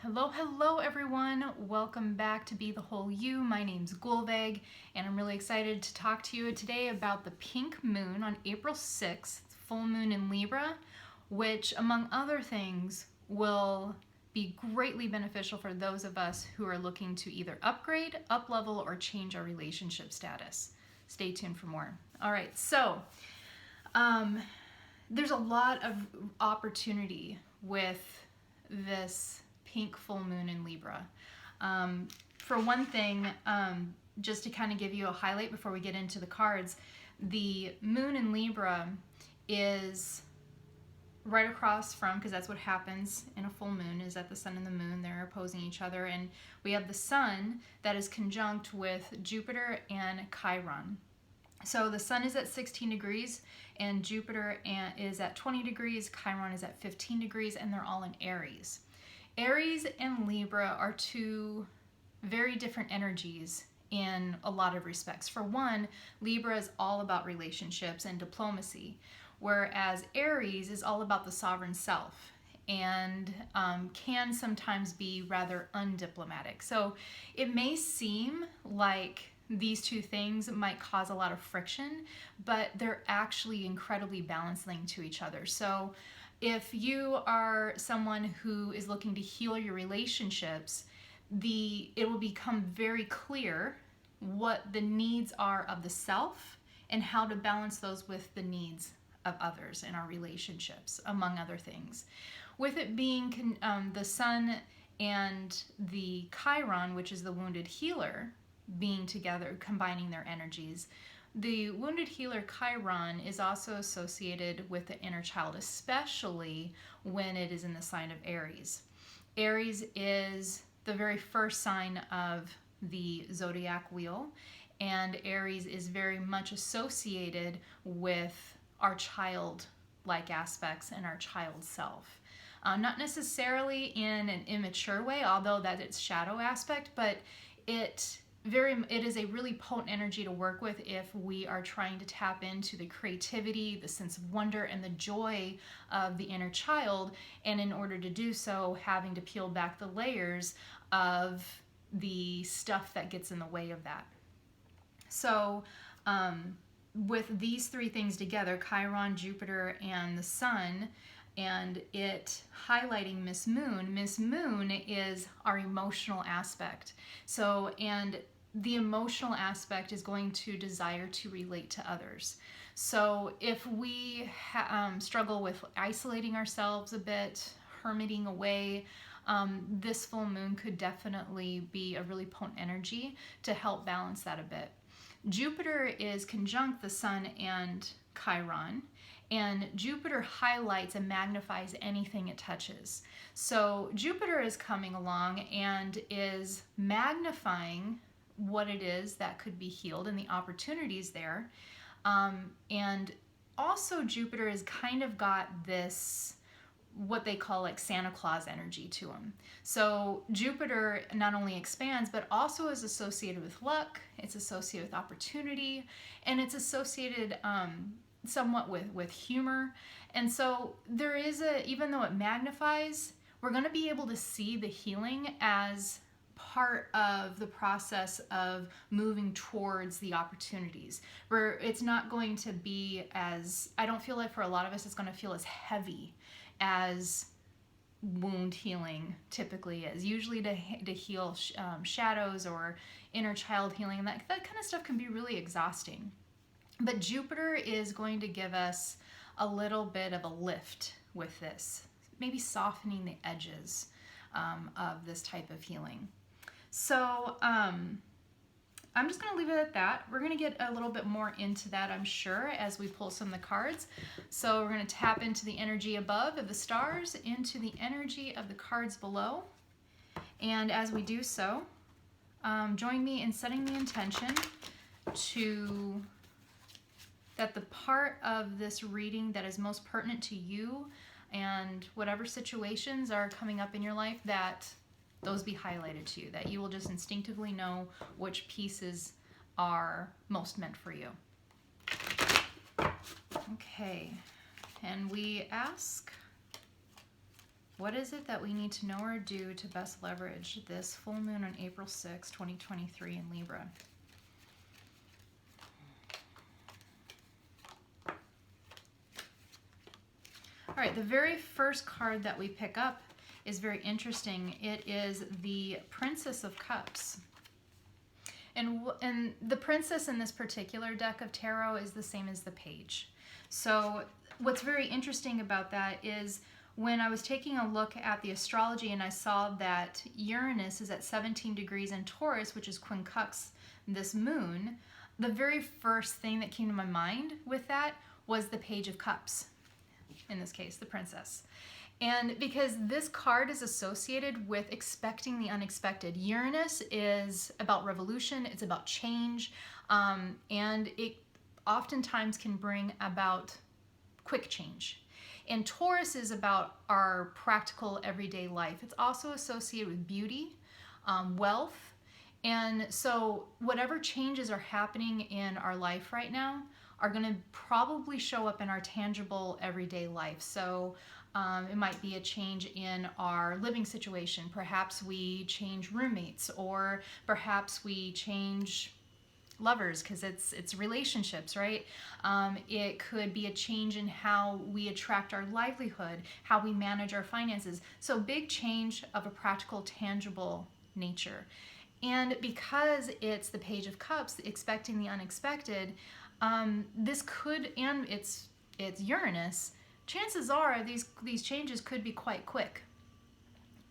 Hello everyone. Welcome back to Be the Whole You. My name's Gulveg, and I'm really excited to talk to you today about the pink moon on April 6th, full moon in Libra, which among other things will be greatly beneficial for those of us who are looking to either upgrade, up-level, or change our relationship status. Stay tuned for more. All right, so there's a lot of opportunity with this pink full moon in Libra. For one thing, just to kind of give you a highlight before we get into the cards, the moon in Libra is right across from, because that's what happens in a full moon, is that the sun and the moon, they're opposing each other, and we have the sun that is conjunct with Jupiter and Chiron. So the sun is at 16 degrees and Jupiter is at 20 degrees, Chiron is at 15 degrees, and they're all in Aries. Aries and Libra are two very different energies in a lot of respects. For one, Libra is all about relationships and diplomacy, whereas Aries is all about the sovereign self and can sometimes be rather undiplomatic. So it may seem like these two things might cause a lot of friction, but they're actually incredibly balanced linked to each other. So if you are someone who is looking to heal your relationships, it will become very clear what the needs are of the self and how to balance those with the needs of others in our relationships, among other things. With it being the sun and the Chiron, which is the wounded healer, being together, combining their energies, the wounded healer Chiron is also associated with the inner child, especially when it is in the sign of Aries. Aries is the very first sign of the zodiac wheel, and Aries is very much associated with our child-like aspects and our child self. Not necessarily in an immature way, although that it's shadow aspect, but it is a really potent energy to work with if we are trying to tap into the creativity, the sense of wonder, and the joy of the inner child, and in order to do so, having to peel back the layers of the stuff that gets in the way of that. So with these three things together, Chiron, Jupiter, and the sun, and it highlighting Miss Moon. Miss Moon is our emotional aspect. So, and the emotional aspect is going to desire to relate to others. So if we struggle with isolating ourselves a bit, hermiting away, this full moon could definitely be a really potent energy to help balance that a bit. Jupiter is conjunct the sun and Chiron, and Jupiter highlights and magnifies anything it touches. So Jupiter is coming along and is magnifying what it is that could be healed and the opportunities there. And also Jupiter has kind of got this, what they call like Santa Claus energy to him. So Jupiter not only expands, but also is associated with luck, it's associated with opportunity, and it's associated somewhat with humor. And so there is even though it magnifies, we're going to be able to see the healing as part of the process of moving towards the opportunities, where it's not going to be as, I don't feel like for a lot of us it's going to feel as heavy as wound healing typically is. Usually to heal shadows or inner child healing, and that kind of stuff can be really exhausting. But Jupiter is going to give us a little bit of a lift with this, maybe softening the edges of this type of healing. So I'm just going to leave it at that. We're going to get a little bit more into that, I'm sure, as we pull some of the cards. So we're going to tap into the energy above of the stars, into the energy of the cards below. And as we do so, join me in setting the intention that the part of this reading that is most pertinent to you and whatever situations are coming up in your life, that those be highlighted to you, that you will just instinctively know which pieces are most meant for you. Okay, and we ask, What is it that we need to know or do to best leverage this full moon on April 6, 2023 in Libra? All right, the very first card that we pick up is very interesting. It is the Princess of Cups. And the Princess in this particular deck of tarot is the same as the Page. So what's very interesting about that is when I was taking a look at the astrology and I saw that Uranus is at 17 degrees in Taurus, which is quincunx this moon, the very first thing that came to my mind with that was the Page of Cups, in this case, the Princess. And because this card is associated with expecting the unexpected. Uranus is about revolution, it's about change, and it oftentimes can bring about quick change. And Taurus is about our practical everyday life. It's also associated with beauty, wealth, and so whatever changes are happening in our life right now are going to probably show up in our tangible everyday life. So it might be a change in our living situation. Perhaps we change roommates, or perhaps we change lovers because it's relationships, right? It could be a change in how we attract our livelihood, how we manage our finances. So big change of a practical, tangible nature. And because it's the Page of Cups, expecting the unexpected, this could, and it's Uranus, chances are these changes could be quite quick.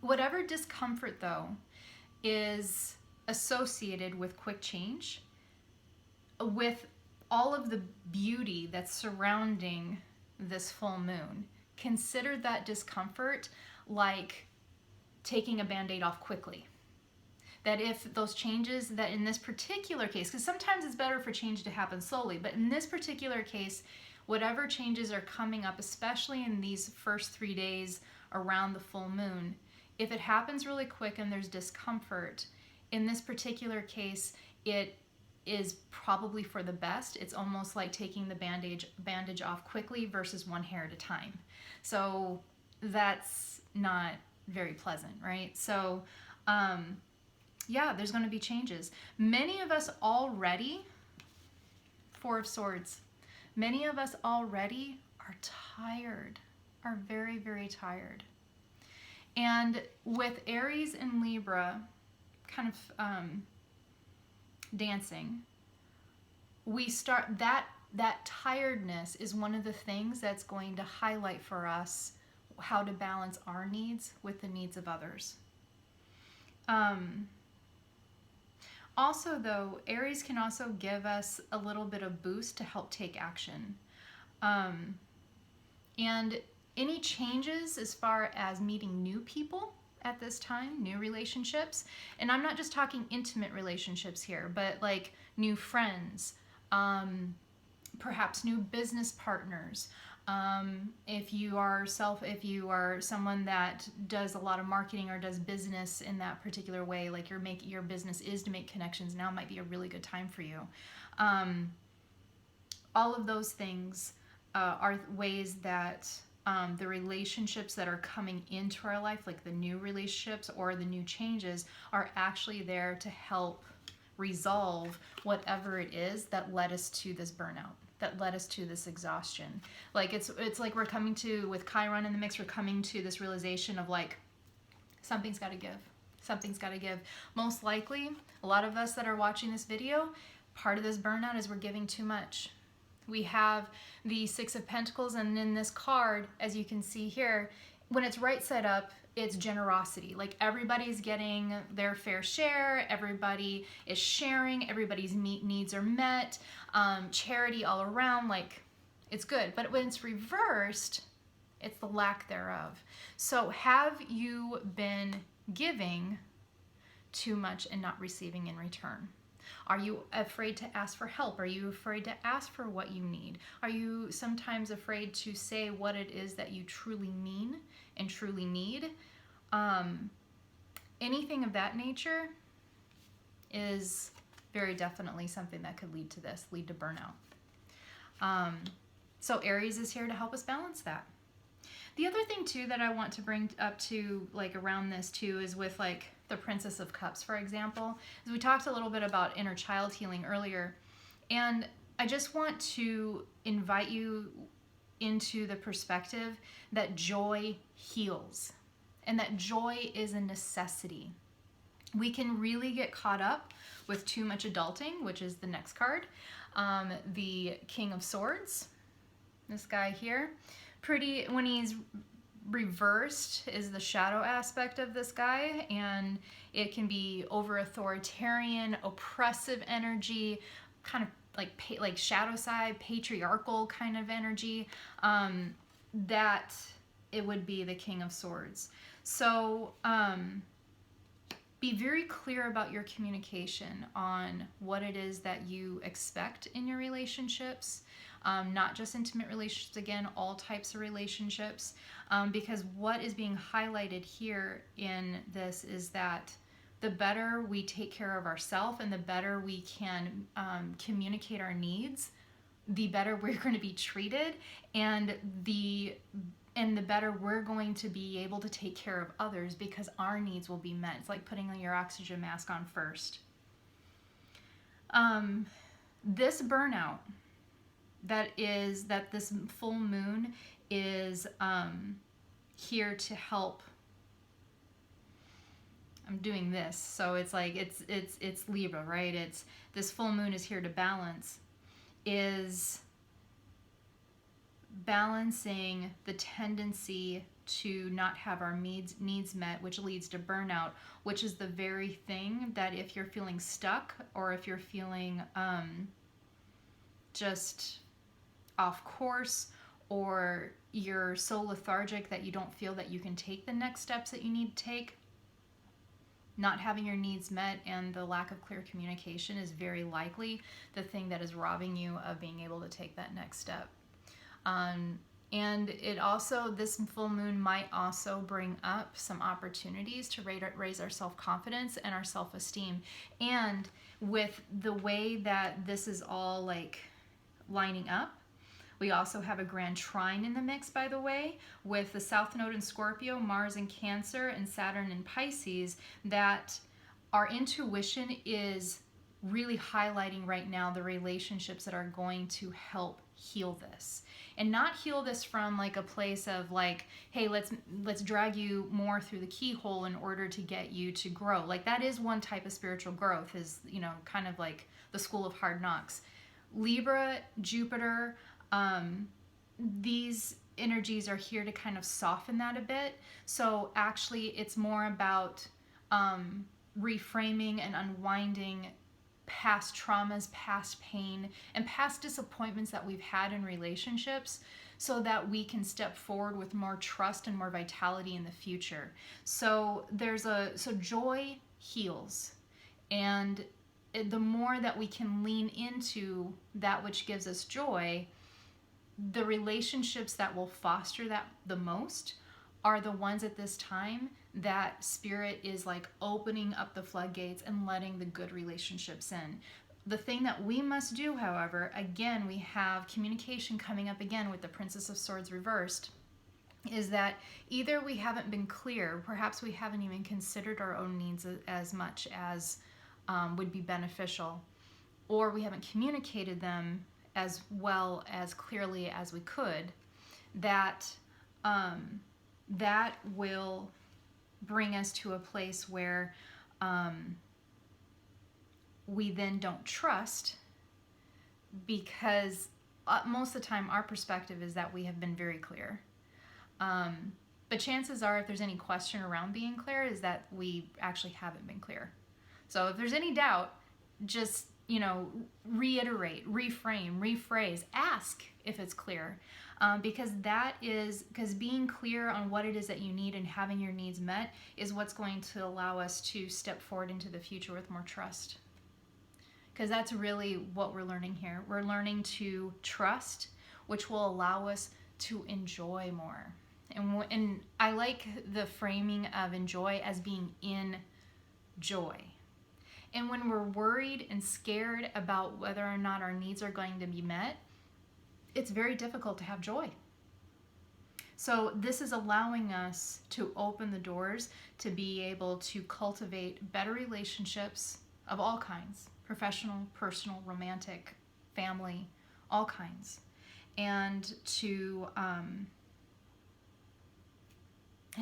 Whatever discomfort, though, is associated with quick change, with all of the beauty that's surrounding this full moon, consider that discomfort like taking a Band-Aid off quickly. That if those changes, that in this particular case, because sometimes it's better for change to happen slowly, but in this particular case, whatever changes are coming up, especially in these first 3 days around the full moon, if it happens really quick and there's discomfort, in this particular case, it is probably for the best. It's almost like taking the bandage off quickly versus one hair at a time. So that's not very pleasant, right? So yeah, there's going to be changes. Many of us already, Four of Swords, many of us already are tired, are very, very tired. And with Aries and Libra kind of dancing, we start, that tiredness is one of the things that's going to highlight for us how to balance our needs with the needs of others. Also, though, Aries can also give us a little bit of boost to help take action. And any changes as far as meeting new people at this time, new relationships, and I'm not just talking intimate relationships here, but like new friends, perhaps new business partners. If you are someone that does a lot of marketing or does business in that particular way, like your business is to make connections, now might be a really good time for you. All of those things are ways that the relationships that are coming into our life, like the new relationships or the new changes, are actually there to help resolve whatever it is that led us to this burnout, that led us to this exhaustion. Like it's like we're coming to, with Chiron in the mix, we're coming to this realization of like, something's got to give. Something's got to give. Most likely, a lot of us that are watching this video, part of this burnout is we're giving too much. We have the Six of Pentacles, and in this card, as you can see here, when it's right side up, it's generosity. Like everybody's getting their fair share, everybody is sharing, everybody's needs are met, charity all around, like it's good. But when it's reversed, it's the lack thereof. So have you been giving too much and not receiving in return? Are you afraid to ask for help? Are you afraid to ask for what you need? Are you sometimes afraid to say what it is that you truly mean and truly need? Anything of that nature is very definitely something that could lead to this, lead to burnout. So Aries is here to help us balance that. The other thing too that I want to bring up to like around this too is with like the Princess of Cups, for example, is we talked a little bit about inner child healing earlier, and I just want to invite you into the perspective that joy heals and that joy is a necessity. We can really get caught up with too much adulting, which is the next card. The King of Swords, this guy here. Pretty, when he's reversed is the shadow aspect of this guy, and it can be over authoritarian, oppressive energy, kind of like shadow side, patriarchal kind of energy, that it would be the King of Swords. So be very clear about your communication on what it is that you expect in your relationships, not just intimate relationships, again, all types of relationships, because what is being highlighted here in this is that the better we take care of ourselves and the better we can communicate our needs, the better we're going to be treated, and the better we're going to be able to take care of others because our needs will be met. It's like putting your oxygen mask on first. This burnout that this full moon is here to help. I'm doing this, so it's like it's Libra, right? It's this full moon is here to balance, is balancing the tendency to not have our needs met, which leads to burnout, which is the very thing that if you're feeling stuck or if you're feeling just off course, or you're so lethargic that you don't feel that you can take the next steps that you need to take, not having your needs met and the lack of clear communication is very likely the thing that is robbing you of being able to take that next step. And it also, this full moon might also bring up some opportunities to raise our self-confidence and our self-esteem. And with the way that this is all like lining up, we also have a grand trine in the mix, by the way, with the South Node in Scorpio, Mars in Cancer, and Saturn in Pisces, that our intuition is really highlighting right now the relationships that are going to help heal this. And not heal this from like a place of like, hey, let's drag you more through the keyhole in order to get you to grow. Like that is one type of spiritual growth, is, you know, kind of like the school of hard knocks. Libra, Jupiter, these energies are here to kind of soften that a bit. So actually it's more about reframing and unwinding past traumas, past pain, and past disappointments that we've had in relationships, so that we can step forward with more trust and more vitality in the future. So joy heals, and the more that we can lean into that which gives us joy, the relationships that will foster that the most are the ones at this time that Spirit is like opening up the floodgates and letting the good relationships in. The thing that we must do, however, again, we have communication coming up again with the Princess of Swords reversed, is that either we haven't been clear, perhaps we haven't even considered our own needs as much as would be beneficial, or we haven't communicated them as well, as clearly as we could, that that will bring us to a place where we then don't trust, because most of the time our perspective is that we have been very clear. But chances are, if there's any question around being clear, is that we actually haven't been clear. So if there's any doubt, just, you know, reiterate, reframe, rephrase, ask if it's clear. Because being clear on what it is that you need and having your needs met is what's going to allow us to step forward into the future with more trust. Because that's really what we're learning here. We're learning to trust, which will allow us to enjoy more. And I like the framing of enjoy as being in joy. And when we're worried and scared about whether or not our needs are going to be met, it's very difficult to have joy. So this is allowing us to open the doors to be able to cultivate better relationships of all kinds, professional, personal, romantic, family, all kinds, and to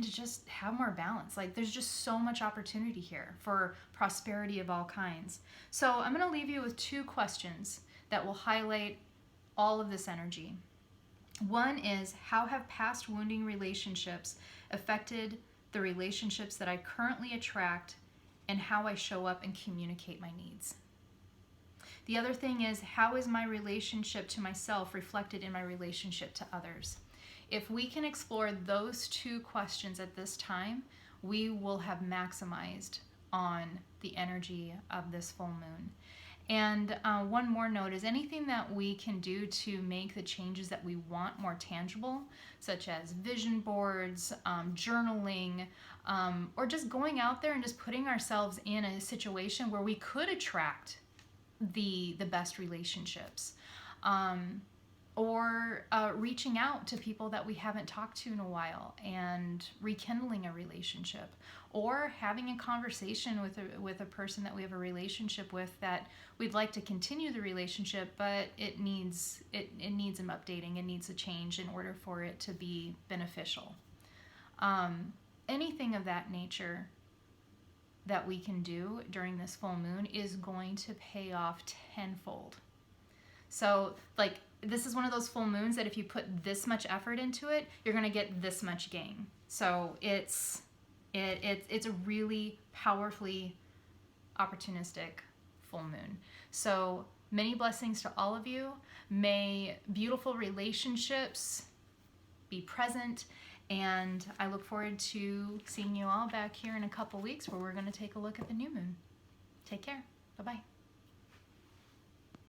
just have more balance. Like, there's just so much opportunity here for prosperity of all kinds. So I'm going to leave you with 2 questions that will highlight all of this energy. One is, how have past wounding relationships affected the relationships that I currently attract and how I show up and communicate my needs? The other thing is, how is my relationship to myself reflected in my relationship to others? If we can explore those 2 questions at this time, we will have maximized on the energy of this full moon. And one more note is, anything that we can do to make the changes that we want more tangible, such as vision boards, journaling, or just going out there and just putting ourselves in a situation where we could attract the best relationships, or reaching out to people that we haven't talked to in a while and rekindling a relationship, or having a conversation with a person that we have a relationship with that we'd like to continue the relationship, but it needs some updating, it needs a change in order for it to be beneficial. Anything of that nature that we can do during this full moon is going to pay off tenfold. So, like, this is one of those full moons that if you put this much effort into it, you're going to get this much gain. So it's a really powerfully opportunistic full moon. So many blessings to all of you. May beautiful relationships be present, and I look forward to seeing you all back here in a couple weeks where we're going to take a look at the new moon. Take care. Bye-bye.